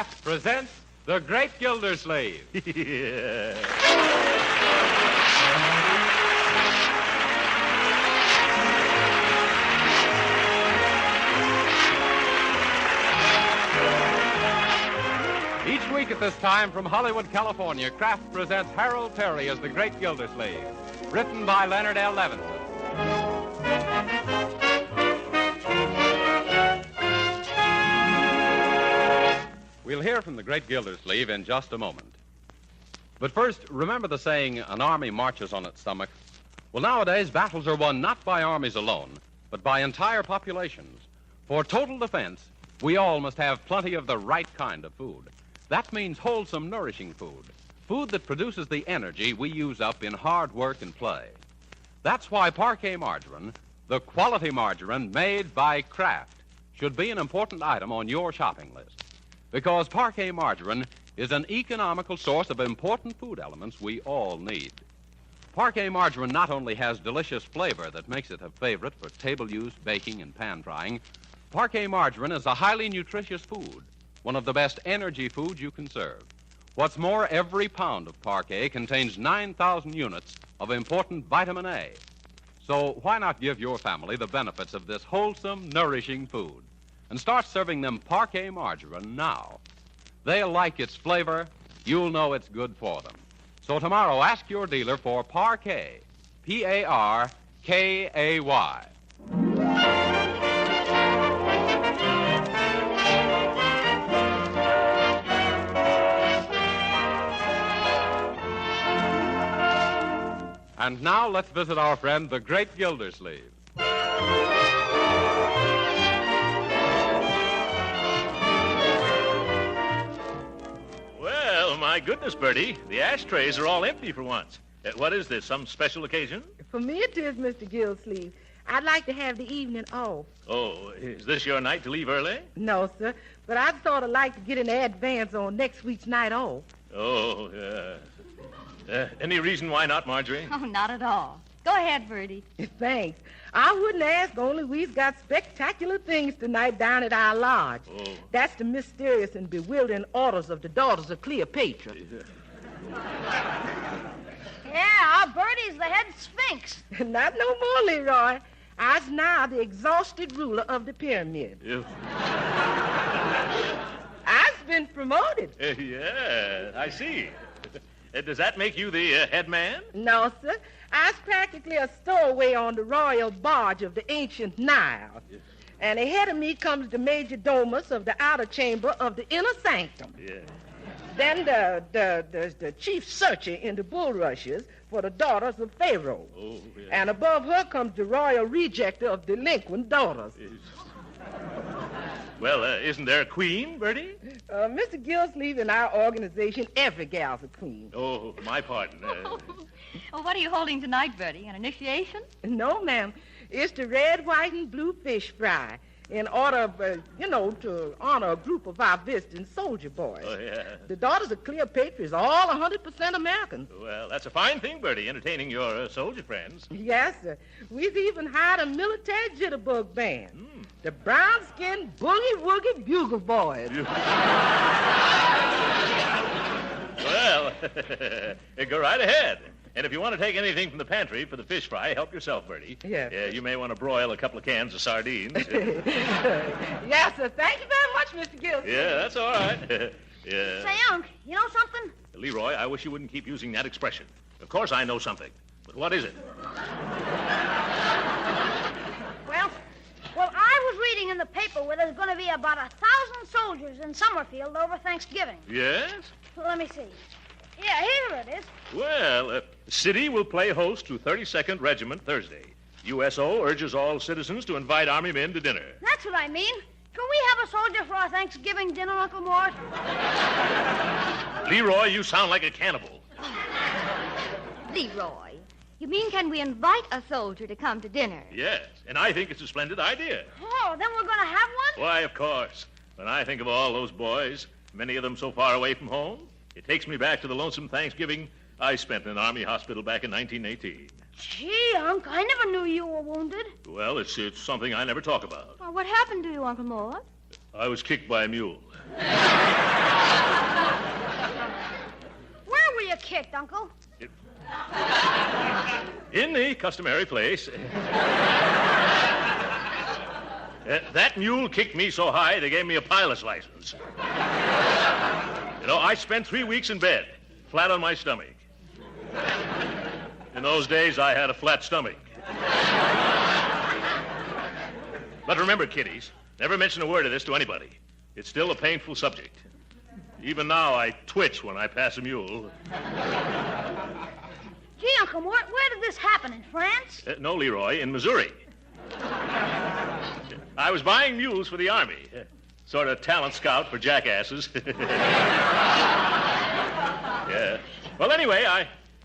Kraft presents The Great Gildersleeve. Each week at this time from Hollywood, California, Kraft presents Harold Perry as The Great Gildersleeve, written by Leonard L. Levinson. We'll hear from the great Gildersleeve in just a moment. But first, remember the saying, an army marches on its stomach? Well, nowadays, battles are won not by armies alone, but by entire populations. For total defense, we all must have plenty of the right kind of food. That means wholesome, nourishing food. Food that produces the energy we use up in hard work and play. That's why Parquet margarine, the quality margarine made by Kraft, should be an important item on your shopping list. Because Parquet margarine is an economical source of important food elements we all need. Parquet margarine not only has delicious flavor that makes it a favorite for table use, baking, and pan frying, Parquet margarine is a highly nutritious food, one of the best energy foods you can serve. What's more, every pound of Parquet contains 9,000 units of important vitamin A. So why not give your family the benefits of this wholesome, nourishing food? And start serving them Parquet margarine now. They'll like its flavor. You'll know it's good for them. So tomorrow, ask your dealer for Parquet, P-A-R-K-A-Y. And now let's visit our friend, the great Gildersleeve. My goodness, Bertie, the ashtrays are all empty for once. What is this, some special occasion? For me it is, Mr. Gildersleeve. I'd like to have the evening off. Oh, is this your night to leave early? No, sir, but I'd sort of like to get an advance on next week's night off. Oh, any reason why not, Marjorie? Oh, not at all. Go ahead, Bertie. Thanks. I wouldn't ask, only we've got spectacular things tonight down at our lodge. Oh. That's the mysterious and bewildering orders of the daughters of Cleopatra. Yeah, our Bertie's the head sphinx. Not no more, Leroy. I's now the exhausted ruler of the pyramid. I've been promoted. Yeah, I see. Does that make you the head man? No, sir. I's practically a stowaway on the royal barge of the ancient Nile. Yes. And ahead of me comes the major domus of the outer chamber of the inner sanctum. Yeah. Then the chief searcher in the bulrushes for the daughters of Pharaoh. Oh, yeah. And above her comes the royal rejecter of delinquent daughters. Well, isn't there a queen, Bertie? Mr. Gildersleeve, in our organization, every gal's a queen. Oh, my pardon. Well, what are you holding tonight, Bertie? An initiation? No, ma'am. It's the red, white, and blue fish fry in order of, to honor a group of our visiting soldier boys. Oh, yeah. The daughters of Cleopatra is all 100% Americans. Well, that's a fine thing, Bertie, entertaining your soldier friends. Yes, sir. We've even hired a military jitterbug band. The brown-skinned boogie-woogie bugle boys. Well, go right ahead. And if you want to take anything from the pantry for the fish fry, help yourself, Bertie. Yes. You may want to broil a couple of cans of sardines. Yes, sir. Thank you very much, Mr. Gildersleeve. Yeah, that's all right. Yeah. Say, Unc, you know something? Leroy, I wish you wouldn't keep using that expression. Of course I know something. But what is it? Well, I was reading in the paper where there's going to be about 1,000 soldiers in Summerfield over Thanksgiving. Yes? Well, let me see. Yeah, here it is. Well, City will play host to 32nd Regiment Thursday. USO urges all citizens to invite Army men to dinner. That's what I mean. Can we have a soldier for our Thanksgiving dinner, Uncle Mort? Leroy, you sound like a cannibal. Leroy, you mean can we invite a soldier to come to dinner? Yes, and I think it's a splendid idea. Oh, then we're going to have one? Why, of course. When I think of all those boys, many of them so far away from home, it takes me back to the lonesome Thanksgiving I spent in an Army hospital back in 1918. Gee, Unc, I never knew you were wounded. Well, it's something I never talk about. Well, what happened to you, Uncle Mort? I was kicked by a mule. Where were you kicked, Uncle? In the customary place. That mule kicked me so high they gave me a pilot's license. You know, I spent 3 weeks in bed, flat on my stomach. In those days, I had a flat stomach. But remember, kiddies, never mention a word of this to anybody. It's still a painful subject. Even now, I twitch when I pass a mule. Gee, Uncle Mort, where did this happen? In France? No, Leroy, in Missouri. I was buying mules for the Army. Sort of talent scout for jackasses. Yeah. Well, anyway,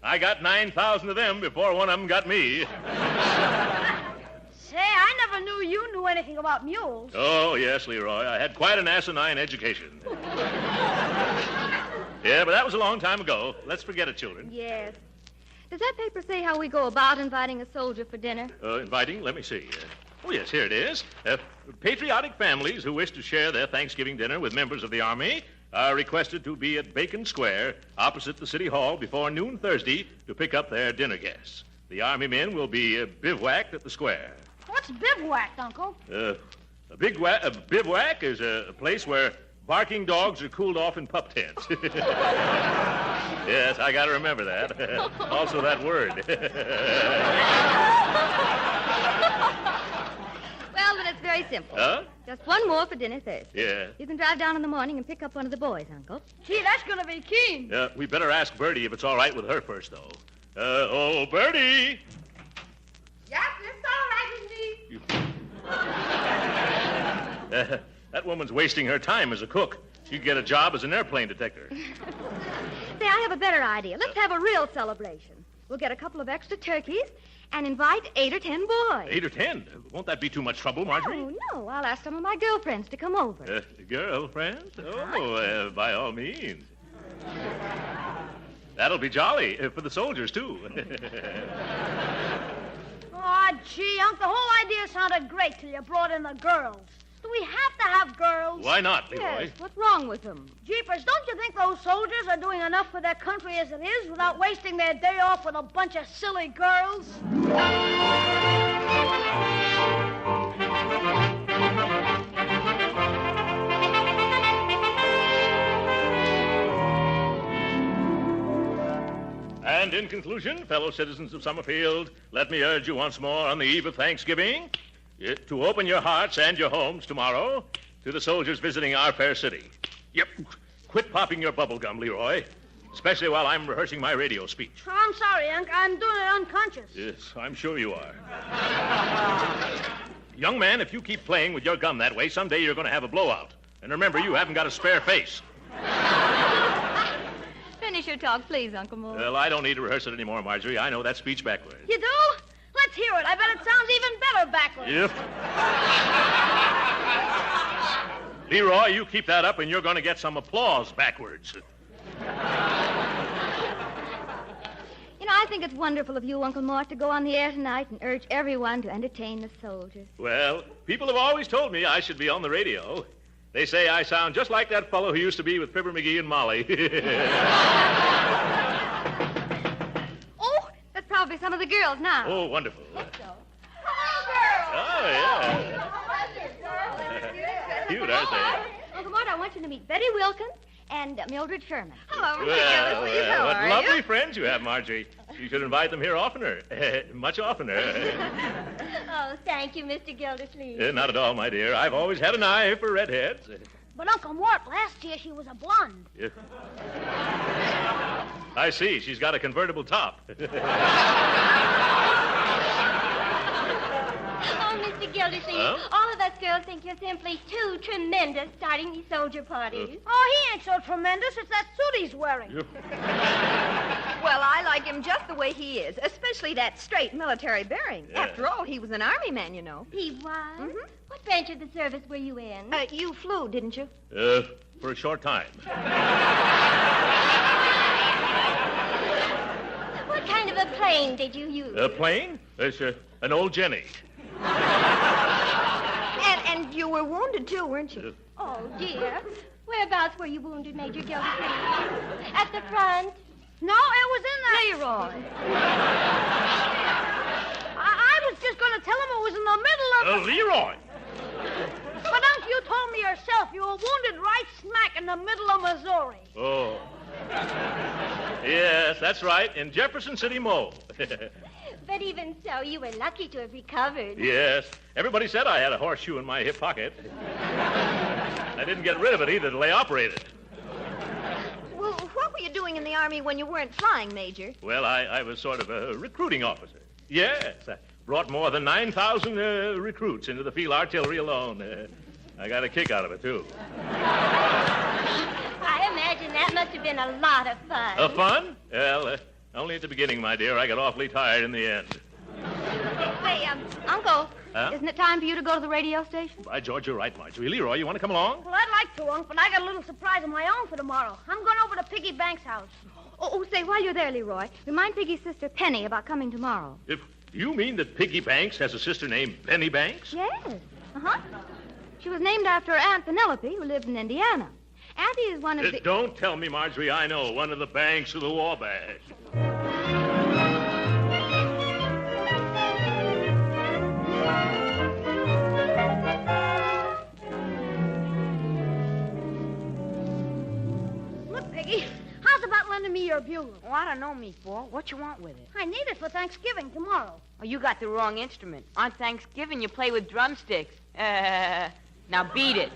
I got 9,000 of them before one of them got me. Say, I never knew you knew anything about mules. Oh, yes, Leroy. I had quite an asinine education. Yeah, but that was a long time ago. Let's forget it, children. Yes. Does that paper say how we go about inviting a soldier for dinner? Inviting? Let me see. Oh, yes, here it is. Patriotic families who wish to share their Thanksgiving dinner with members of the Army are requested to be at Bacon Square, opposite the City Hall, before noon Thursday to pick up their dinner guests. The Army men will be bivouacked at the square. What's bivouacked, Uncle? A bivouac is a place where barking dogs are cooled off in pup tents. Yes, I got to remember that. Also that word. Well, then it's very simple. Huh? Just one more for dinner Thursday. Yeah. You can drive down in the morning and pick up one of the boys, Uncle. Gee, that's going to be keen. We better ask Bertie if it's all right with her first, though. Bertie! Yes, it's all right with me. That woman's wasting her time as a cook. She'd get a job as an airplane detector. Say, I have a better idea. Let's have a real celebration. We'll get a couple of extra turkeys and invite 8 or 10 boys. 8 or 10? Won't that be too much trouble, Marjorie? Oh, no. I'll ask some of my girlfriends to come over. Girlfriends? Oh, by all means. That'll be jolly for the soldiers, too. Oh, gee, Unc, the whole idea sounded great till you brought in the girls. Do we have to have girls? Why not, Leroy? Yes, what's wrong with them? Jeepers, don't you think those soldiers are doing enough for their country as it is without wasting their day off with a bunch of silly girls? And in conclusion, fellow citizens of Summerfield, let me urge you once more on the eve of Thanksgiving to open your hearts and your homes tomorrow to the soldiers visiting our fair city. Yep. Quit popping your bubble gum, Leroy, especially while I'm rehearsing my radio speech. Oh, I'm sorry, Unc. I'm doing it unconscious. Yes, I'm sure you are. Young man, if you keep playing with your gum that way, someday you're going to have a blowout. And remember, you haven't got a spare face. Finish your talk, please, Uncle Mort. Well, I don't need to rehearse it anymore, Marjorie. I know that speech backwards. You do? Let's hear it. I bet it sounds even better backwards. Yep. Leroy, you keep that up and you're going to get some applause backwards. You know, I think it's wonderful of you, Uncle Mort, to go on the air tonight and urge everyone to entertain the soldiers. Well, people have always told me I should be on the radio. They say I sound just like that fellow who used to be with Fibber McGee and Molly. Oh, that's probably some of the girls now. Oh, wonderful. Hello, girls. Oh, yeah. Cute, aren't they? Uncle Mort, I want you to meet Betty Wilkins and Mildred Sherman. Hello, Well, Gildersleeve. How what are lovely you? friends you have, Marjorie. You should invite them here oftener. Much oftener. Oh, thank you, Mr. Gildersleeve. Not at all, my dear. I've always had an eye for redheads. But Uncle Mort, last year she was a blonde. Yeah. I see. She's got a convertible top. Oh, Mr. Gildersleeve, Huh? all of us girls think you're simply too tremendous starting these soldier parties. Oh, he ain't so tremendous. It's that suit he's wearing. Well, I like him just the way he is, especially that straight military bearing. Yeah. After all, he was an army man, you know. He was? Mhm. What branch of the service were you in? You flew, didn't you? For a short time. What kind of a plane did you use? A plane? It's an old Jenny. And you were wounded, too, weren't you? Oh, dear. Whereabouts were you wounded, Major Gildersleeve? At the front? No, it was in the... Leroy. I was just going to tell him it was in the middle of... Leroy! But, Unc, you told me yourself you were wounded right smack in the middle of Missouri. Oh. Yes, that's right, in Jefferson City, Mo. But even so, you were lucky to have recovered. Yes. Everybody said I had a horseshoe in my hip pocket. I didn't get rid of it either till they operated. Well, what were you doing in the Army when you weren't flying, Major? Well, I was sort of a recruiting officer. Yes, I brought more than 9,000 recruits into the field artillery alone. I got a kick out of it, too. I imagine that must have been a lot of fun. Fun? Well, only at the beginning, my dear. I got awfully tired in the end. Say, Uncle, Huh? isn't it time for you to go to the radio station? By George, you're right, Marjorie. Leroy, you want to come along? Well, I'd like to, Unc, but I got a little surprise of my own for tomorrow. I'm going over to Piggy Banks' house. Say, while you're there, Leroy, remind Piggy's sister Penny about coming tomorrow. If you mean that Piggy Banks has a sister named Penny Banks? Yes. Uh-huh. She was named after her Aunt Penelope, who lived in Indiana. Auntie is one of the... Don't tell me, Marjorie, I know. One of the banks of the Wabash. Look, Piggy, how's about lending me your bugle? Oh, I don't know, Meatball. What you want with it? I need it for Thanksgiving tomorrow. Oh, you got the wrong instrument. On Thanksgiving, you play with drumsticks. Now beat it.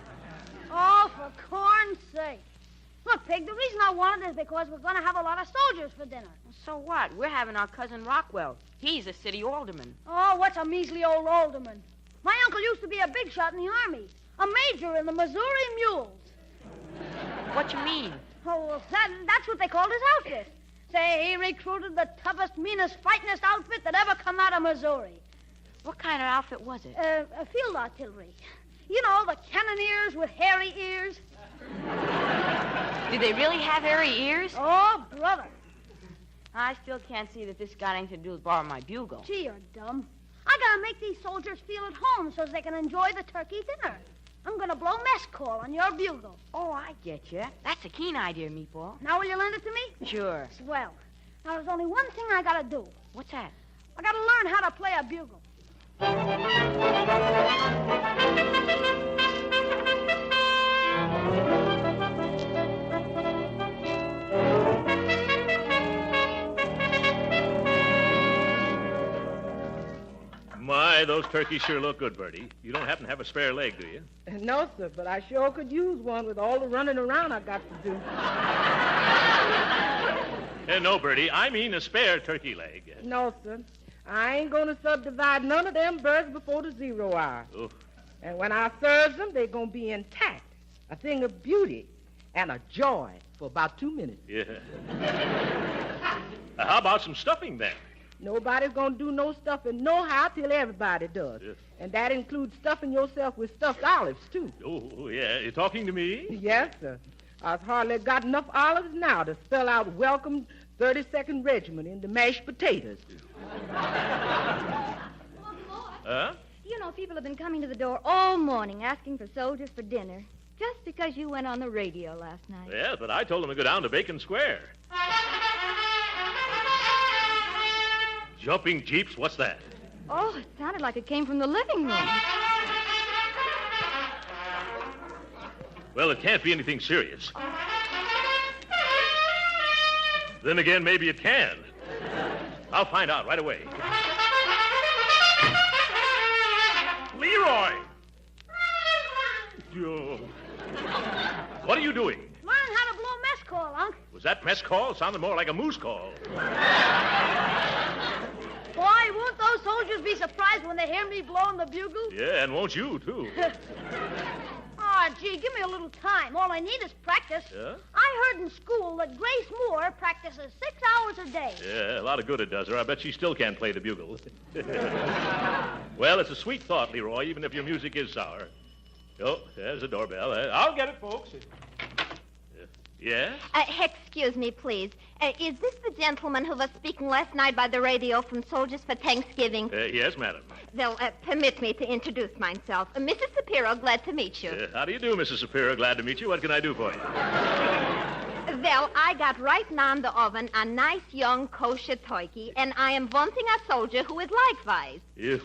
Oh, for corn's sake. Look, Pig, the reason I want it is because we're going to have a lot of soldiers for dinner. So what? We're having our cousin Rockwell. He's a city alderman. Oh, what's a measly old alderman? My uncle used to be a big shot in the Army, a major in the Missouri Mules. What you mean? Oh, well, that's what they called his outfit. Say, he recruited the toughest, meanest, fightingest outfit that ever come out of Missouri. What kind of outfit was it? Field artillery. You know, the cannoneers with hairy ears. Do they really have hairy ears? Oh, brother. I still can't see that this got anything to do with borrowing my bugle. Gee, you're dumb. I gotta make these soldiers feel at home so they can enjoy the turkey dinner. I'm gonna blow mess call on your bugle. Oh, I get you. That's a keen idea, Meatball. Now will you lend it to me? Sure. Swell. Now there's only one thing I gotta do. What's that? I gotta learn how to play a bugle. My, those turkeys sure look good, Bertie. You don't happen to have a spare leg, do you? No, sir, but I sure could use one with all the running around I got to do. No, Bertie, I mean a spare turkey leg. No, sir. I ain't going to subdivide none of them birds before the 0 hour. Oof. And when I serve them, they're going to be intact. A thing of beauty and a joy for about 2 minutes. Yeah. How about some stuffing, then? Nobody's going to do no stuffing nohow till everybody does. Yes. And that includes stuffing yourself with stuffed olives, too. Oh, yeah. You talking to me? Yes, sir. I've hardly got enough olives now to spell out welcome 32nd Regiment into mashed potatoes. Huh? You know, people have been coming to the door all morning asking for soldiers for dinner just because you went on the radio last night. Yeah, but I told them to go down to Bacon Square. Jumping jeeps? What's that? Oh, it sounded like it came from the living room. Well, it can't be anything serious. Then again, maybe it can. I'll find out right away. Leroy! Oh. What are you doing? Learn how to blow mess call, Unc. Was that mess call? It sounded more like a moose call. Boy, won't those soldiers be surprised when they hear me blowing the bugle? Yeah, and won't you, too? Oh, gee, give me a little time. All I need is practice. Yeah? I heard in school that Grace Moore practices 6 hours a day. Yeah, a lot of good it does her. I bet she still can't play the bugle. Well, it's a sweet thought, Leroy, even if your music is sour. Oh, there's the doorbell. I'll get it, folks. Yes? Excuse me, please. Is this the gentleman who was speaking last night by the radio from Soldiers for Thanksgiving? Yes, madam. Well, permit me to introduce myself. Mrs. Shapiro, glad to meet you. How do you do, Mrs. Shapiro? Glad to meet you. What can I do for you? Well, I got right now in the oven a nice young kosher turkey, and I am wanting a soldier who is likewise. You...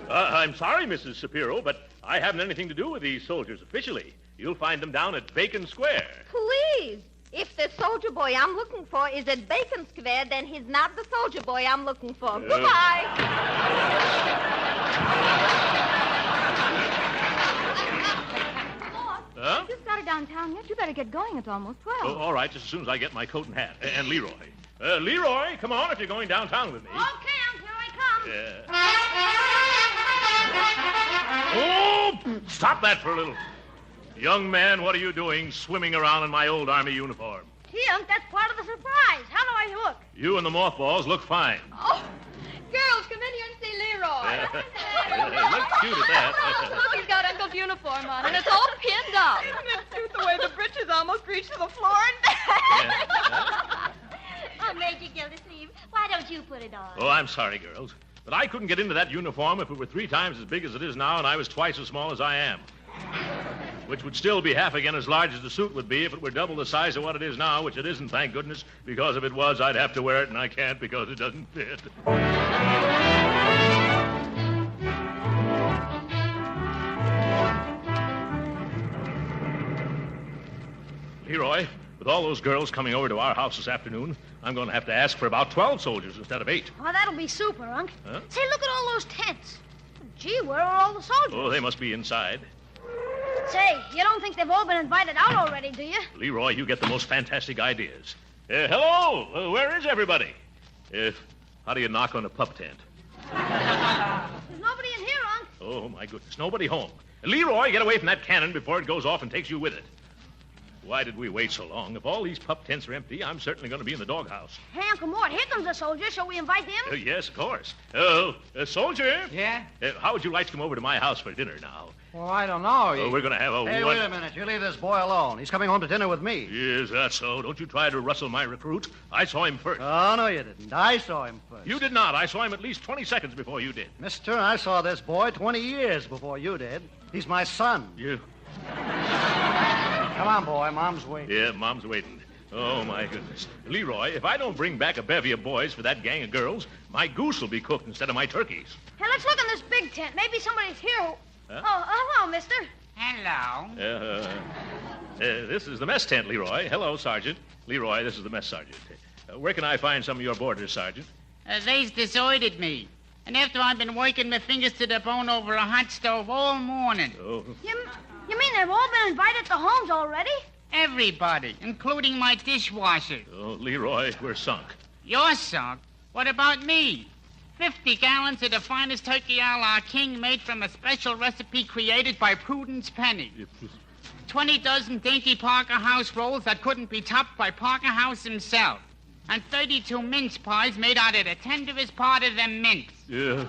I'm sorry, Mrs. Shapiro, but I haven't anything to do with these soldiers officially. You'll find them down at Bacon Square. Please. If the soldier boy I'm looking for is at Bacon Square, then he's not the soldier boy I'm looking for. Goodbye. Huh? You just got her downtown yet? You better get going. It's almost 12. Oh, all right, just as soon as I get my coat and hat. And Leroy. Leroy, come on if you're going downtown with me. Okay, Uncle, here I come. Oh, stop that for a little. Young man, what are you doing swimming around in my old Army uniform? Gee, Unc, that's part of the surprise. How do I look? You and the mothballs look fine. Oh, girls, come in here and see Leroy. Looks cute at that. Look, he's got Uncle's uniform on, and it's all pinned up. Isn't it cute the way the breeches almost reach to the floor and back? Oh, Major Gildersleeve, why don't you put it on? Oh, I'm sorry, girls. But I couldn't get into that uniform if it were 3 times as big as it is now and I was twice as small as I am. Which would still be half again as large as the suit would be if it were double the size of what it is now, which it isn't, thank goodness, because if it was, I'd have to wear it, and I can't because it doesn't fit. Leroy, with all those girls coming over to our house this afternoon, I'm going to have to ask for about 12 soldiers instead of 8. Oh, that'll be super, Unc. Huh? Say, look at all those tents. Gee, where are all the soldiers? Oh, they must be inside. Say, you don't think they've all been invited out already, do you? Leroy, you get the most fantastic ideas. Hello, where is everybody? How do you knock on a pup tent? There's nobody in here, Unc. Oh, my goodness, nobody home. Leroy, get away from that cannon before it goes off and takes you with it. Why did we wait so long? If all these pup tents are empty, I'm certainly going to be in the doghouse. Hey, Uncle Mort, here comes a soldier. Shall we invite him? Yes, of course. Oh, soldier. Yeah? How would you like to come over to my house for dinner now? Well, I don't know. We're going to have a... Hey, wait a minute. You leave this boy alone. He's coming home to dinner with me. Is that so? Don't you try to rustle my recruit. I saw him first. Oh, no, you didn't. I saw him first. You did not. I saw him at least 20 seconds before you did. Mister, I saw this boy 20 years before you did. He's my son. You... Come on, boy. Mom's waiting. Yeah, Mom's waiting. Oh, my goodness. Leroy, if I don't bring back a bevy of boys for that gang of girls, my goose will be cooked instead of my turkeys. Hey, let's look in this big tent. Maybe somebody's here. Huh? Oh, hello, mister. Hello. This is the mess tent, Leroy. Hello, Sergeant. Leroy, this is the mess sergeant. Where can I find some of your boarders, Sergeant? They's deserted me. And after I've been working my fingers to the bone over a hot stove all morning. Oh. You mean they've all been invited to homes already? Everybody, including my dishwasher. Oh, Leroy, we're sunk. You're sunk? What about me? 50 gallons of the finest turkey a la king made from a special recipe created by Prudence Penny. 20 dozen dainty Parker House rolls that couldn't be topped by Parker House himself. And 32 mince pies made out of the tenderest part of them mince. Yeah.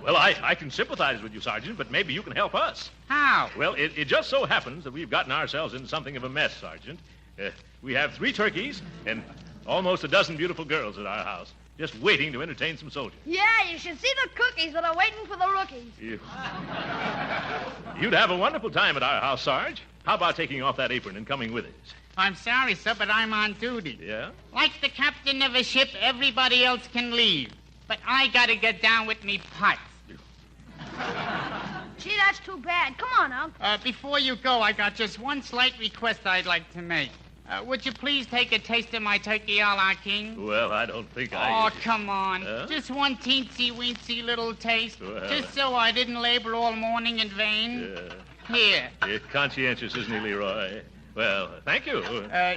Well, I can sympathize with you, Sergeant, but maybe you can help us. How? Well, it just so happens that we've gotten ourselves in something of a mess, Sergeant. We have 3 turkeys and almost a dozen beautiful girls at our house, just waiting to entertain some soldiers. Yeah, you should see the cookies that are waiting for the rookies. You'd have a wonderful time at our house, Sarge. How about taking off that apron and coming with us? I'm sorry, sir, but I'm on duty. Yeah? Like the captain of a ship, everybody else can leave. But I gotta get down with me pots. Gee, that's too bad. Come on, Unc. Before you go, I got just one slight request I'd like to make. Would you please take a taste of my turkey a la king? Well, I don't think Oh, come on. Huh? Just one teensy-weensy little taste. Well. Just so I didn't labor all morning in vain. Here. Conscientious, isn't he, Leroy? Well, thank you.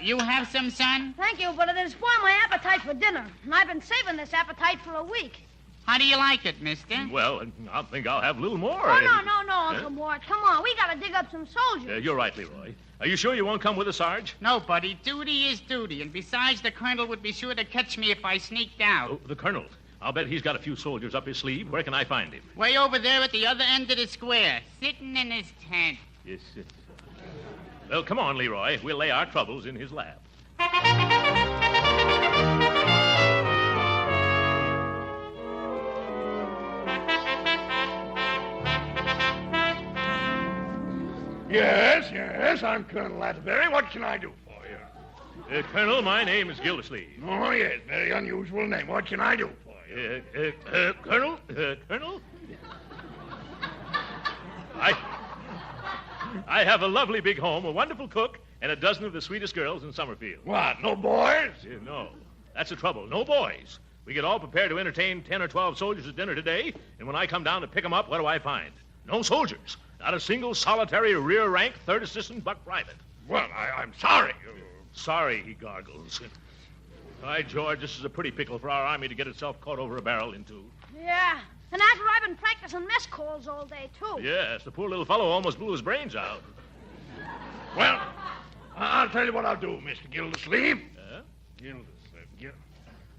You have some, son? Thank you, but it'll spoil my appetite for dinner. And I've been saving this appetite for a week. How do you like it, mister? Well, I think I'll have a little more. Oh, no, Uncle Mort. Come on, we gotta dig up some soldiers. You're right, Leroy. Are you sure you won't come with us, Sarge? No, buddy. Duty is duty. And besides, the colonel would be sure to catch me if I sneaked out. Oh, the colonel. I'll bet he's got a few soldiers up his sleeve. Where can I find him? Way over there at the other end of the square, sitting in his tent. Yes. Well, come on, Leroy. We'll lay our troubles in his lap. Yes, I'm Colonel Atterbury. What can I do for you? Colonel, my name is Gildersleeve. Oh, yes, very unusual name. What can I do for you? Colonel? I have a lovely big home, a wonderful cook, and a dozen of the sweetest girls in Summerfield. What, no boys? No. That's the trouble. No boys. We get all prepared to entertain 10 or 12 soldiers at dinner today, and when I come down to pick them up, what do I find? No soldiers. Not a single solitary rear-rank third assistant buck private. Well, I'm sorry. Sorry, he gargles. By George, this is a pretty pickle for our army to get itself caught over a barrel into. Yeah. And after I've been practicing mess calls all day, too. Yes, the poor little fellow almost blew his brains out. Well, I'll tell you what I'll do, Mr. Gildersleeve. Gildersleeve.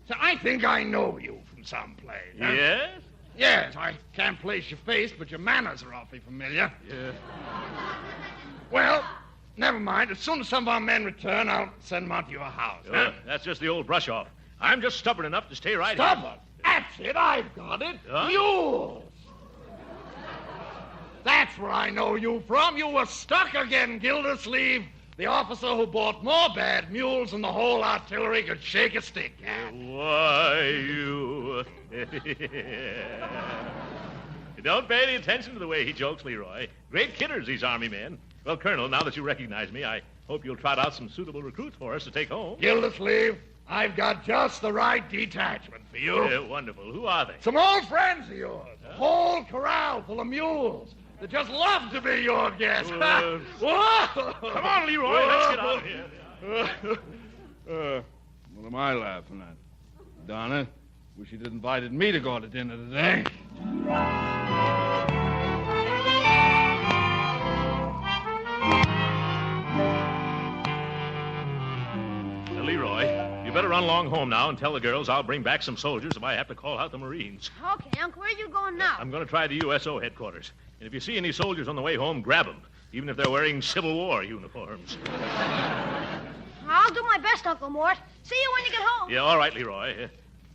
So I think I know you from someplace. Huh? Yes? Yes, I can't place your face, but your manners are awfully familiar. Yeah. Well, never mind. As soon as some of our men return, I'll send them out to your house. Huh? That's just the old brush-off. I'm just stubborn enough to stay right Stubborn? here. That's it. I've got it. Huh? Mules. That's where I know you from. You were stuck again, Gildersleeve. The officer who bought more bad mules than the whole artillery could shake a stick at. Why, you... Don't pay any attention to the way he jokes, Leroy. Great kidders, these Army men. Well, Colonel, now that you recognize me, I hope you'll trot out some suitable recruits for us to take home. Gildersleeve, I've got just the right detachment for you. Yeah, wonderful. Who are they? Some old friends of yours. A whole corral full of mules. They just love to be your guests. Come on, Leroy, let's get out of here. What am I laughing at? Donna, wish you'd invited me to go to dinner today. Leroy, you better run along home now and tell the girls I'll bring back some soldiers if I have to call out the Marines. Okay, Uncle, where are you going now? I'm going to try the USO headquarters. And if you see any soldiers on the way home, grab them, even if they're wearing Civil War uniforms. I'll do my best, Uncle Mort. See you when you get home. Yeah, all right, Leroy.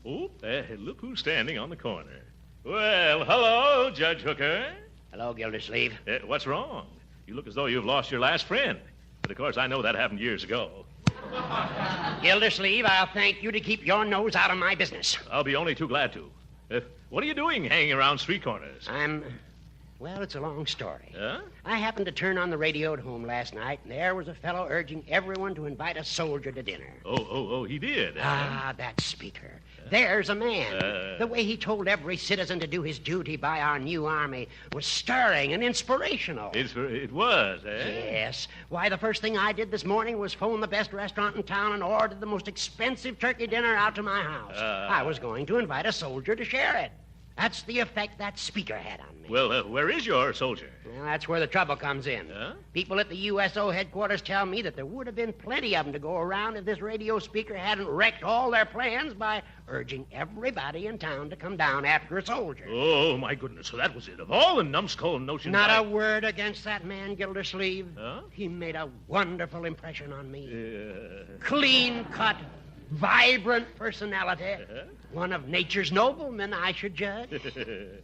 Look who's standing on the corner. Well, hello, Judge Hooker. Hello, Gildersleeve. What's wrong? You look as though you've lost your last friend. But, of course, I know that happened years ago. Gildersleeve, I'll thank you to keep your nose out of my business. I'll be only too glad to. What are you doing hanging around street corners? Well, it's a long story. Huh? I happened to turn on the radio at home last night, and there was a fellow urging everyone to invite a soldier to dinner. Oh, he did. That speaker. There's a man. The way he told every citizen to do his duty by our new army was stirring and inspirational. It was, eh? Yes. Why, the first thing I did this morning was phone the best restaurant in town and order the most expensive turkey dinner out to my house. I was going to invite a soldier to share it. That's the effect that speaker had on me. Well, where is your soldier? Well, that's where the trouble comes in. Huh? People at the USO headquarters tell me that there would have been plenty of them to go around if this radio speaker hadn't wrecked all their plans by urging everybody in town to come down after a soldier. Oh, my goodness. So that was it. Of all the numbskull notions... Not a word against that man, Gildersleeve. Huh? He made a wonderful impression on me. Clean-cut, vibrant personality. One of nature's noblemen, I should judge.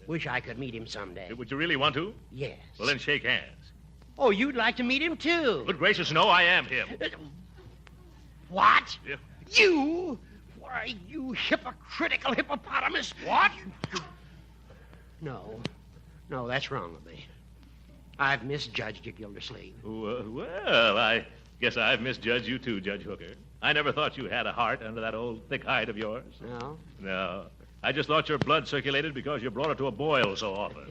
Wish I could meet him someday. Would you really want to? Yes. Well, then shake hands. Oh, you'd like to meet him, too? Good gracious, no, I am him. What? Yeah. You? Why, you hypocritical hippopotamus. What? No, that's wrong with me. I've misjudged you, Gildersleeve. Well, I guess I've misjudged you, too, Judge Hooker. I never thought you had a heart under that old thick hide of yours. No? No. I just thought your blood circulated because you brought it to a boil so often.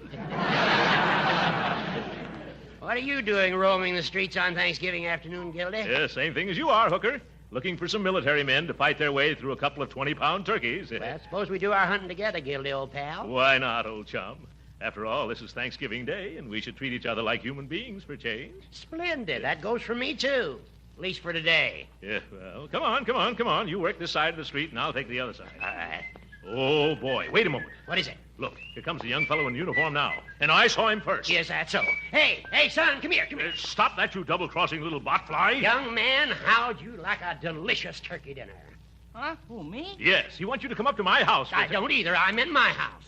What are you doing roaming the streets on Thanksgiving afternoon, Gildy? Yeah, same thing as you are, Hooker. Looking for some military men to fight their way through a couple of 20-pound turkeys. Well, suppose we do our hunting together, Gildy, old pal. Why not, old chum? After all, this is Thanksgiving Day, and we should treat each other like human beings for change. Splendid. That goes for me, too. At least for today. Yeah, well, come on. You work this side of the street, and I'll take the other side. All right. Oh, boy. Wait a moment. What is it? Look, here comes a young fellow in uniform now. And I saw him first. Is that so? Hey, son, come here. Stop that, you double-crossing little botfly. Young man, how'd you like a delicious turkey dinner? Huh? Who, me? Yes, he wants you to come up to my house. I don't either. I'm in my house.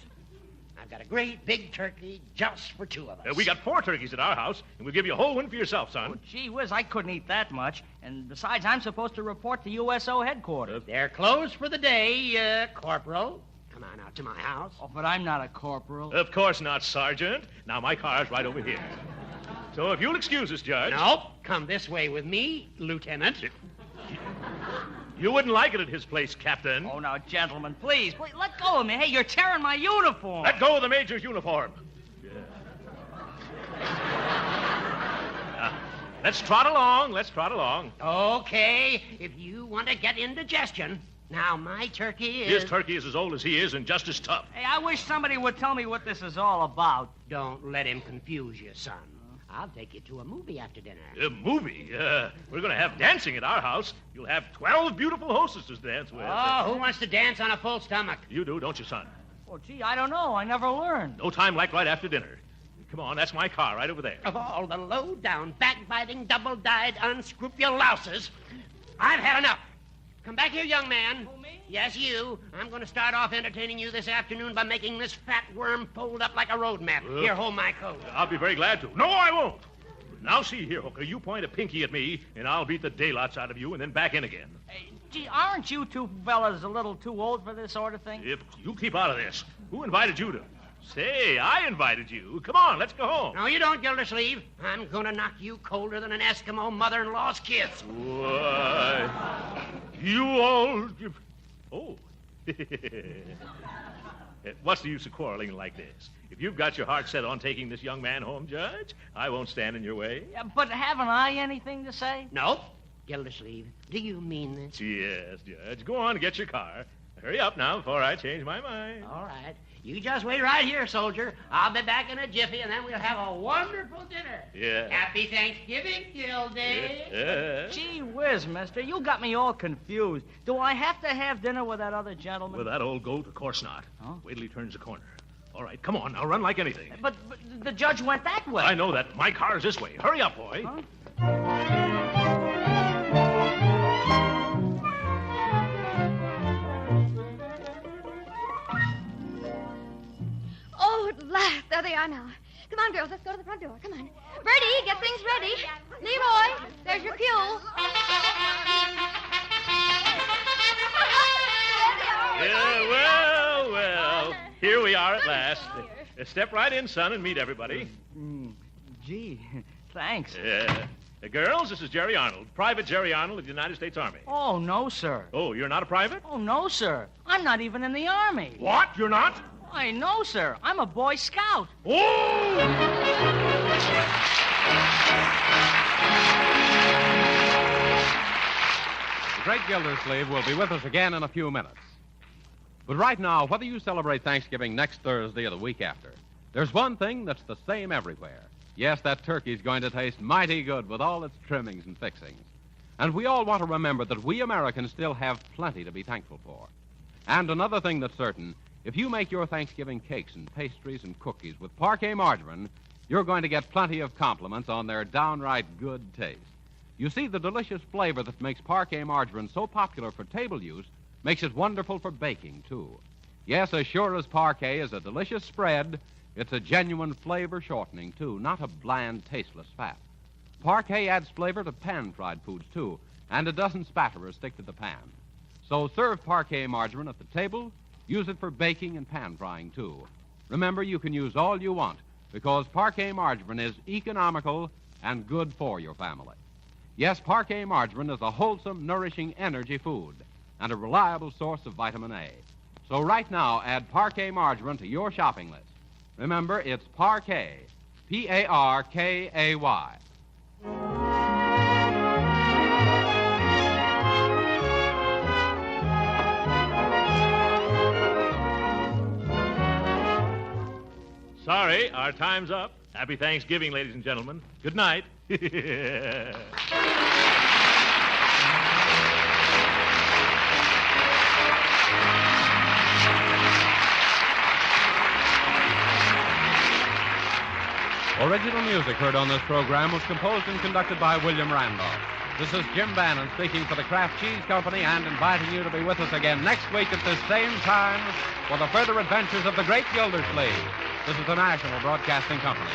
I've got a great big turkey just for two of us. We got 4 turkeys at our house, and we'll give you a whole one for yourself, son. Oh, gee whiz, I couldn't eat that much. And besides, I'm supposed to report to USO headquarters. They're closed for the day, Corporal. Come on out to my house. Oh, but I'm not a corporal. Of course not, Sergeant. Now, my car's right over here. So if you'll excuse us, Judge. Nope. Come this way with me, Lieutenant. You wouldn't like it at his place, Captain. Oh, now, gentlemen, please, let go of me. Hey, you're tearing my uniform. Let go of the Major's uniform. Let's trot along. Okay, if you want to get indigestion. Now, my turkey is... His turkey is as old as he is and just as tough. Hey, I wish somebody would tell me what this is all about. Don't let him confuse you, son. I'll take you to a movie after dinner. A movie? We're going to have dancing at our house. You'll have 12 beautiful hostesses to dance with. Oh, who wants to dance on a full stomach? You do, don't you, son? Oh, gee, I don't know. I never learned. No time like right after dinner. Come on, that's my car right over there. Of all the low-down, backbiting, double-dyed, unscrupulouses, I've had enough. Come back here, young man. Who, me? Yes, you. I'm going to start off entertaining you this afternoon by making this fat worm fold up like a road map. Here, hold my coat. I'll be very glad to. No, I won't. Now, see here, Hooker. You point a pinky at me, and I'll beat the daylights out of you and then back in again. Hey, gee, aren't you two fellas a little too old for this sort of thing? If you keep out of this, who invited you to? Say, I invited you. Come on, let's go home. No, you don't, Gildersleeve. I'm going to knock you colder than an Eskimo mother-in-law's kiss. Why, you old... Oh. What's the use of quarreling like this? If you've got your heart set on taking this young man home, Judge, I won't stand in your way. Yeah, but haven't I anything to say? No. Gildersleeve, do you mean this? Yes, Judge. Go on and get your car. Hurry up now before I change my mind. All right. You just wait right here, soldier. I'll be back in a jiffy, and then we'll have a wonderful dinner. Yeah. Happy Thanksgiving, Gildy. Gee whiz, mister. You got me all confused. Do I have to have dinner with that other gentleman? With that old goat? Of course not. Huh? Wait till he turns the corner. All right, come on now. Run like anything. But the judge went that way. I know that. My car's this way. Hurry up, boy. Huh? Oh, at last. There they are now. Come on, girls. Let's go to the front door. Come on. Bertie, get things ready. Leroy, there's your cue. Yeah, well. Here we are at last. Step right in, son, and meet everybody. Gee, thanks. Girls, this is Jerry Arnold, Private Jerry Arnold of the United States Army. Oh, no, sir. Oh, you're not a private? Oh, no, sir. I'm not even in the Army. What? You're not? I know, sir. I'm a Boy Scout. Oh! The great Gildersleeve will be with us again in a few minutes. But right now, whether you celebrate Thanksgiving next Thursday or the week after, there's one thing that's the same everywhere. Yes, that turkey's going to taste mighty good with all its trimmings and fixings. And we all want to remember that we Americans still have plenty to be thankful for. And another thing that's certain, if you make your Thanksgiving cakes and pastries and cookies with Parquet margarine, you're going to get plenty of compliments on their downright good taste. You see, the delicious flavor that makes Parquet margarine so popular for table use makes it wonderful for baking, too. Yes, as sure as Parquet is a delicious spread, it's a genuine flavor shortening, too, not a bland, tasteless fat. Parquet adds flavor to pan-fried foods, too, and it doesn't spatter or stick to the pan. So serve Parquet margarine at the table. Use it for baking and pan-frying, too. Remember, you can use all you want because Parquet margarine is economical and good for your family. Yes, Parquet margarine is a wholesome, nourishing energy food and a reliable source of vitamin A. So right now, add Parquet margarine to your shopping list. Remember, it's Parquet, P-A-R-K-A-Y. Sorry, our time's up. Happy Thanksgiving, ladies and gentlemen. Good night. original music heard on this program was composed and conducted by William Randolph. This is Jim Bannon speaking for the Kraft Cheese Company and inviting you to be with us again next week at this same time for the further adventures of the great Gildersleeve. This is the National Broadcasting Company.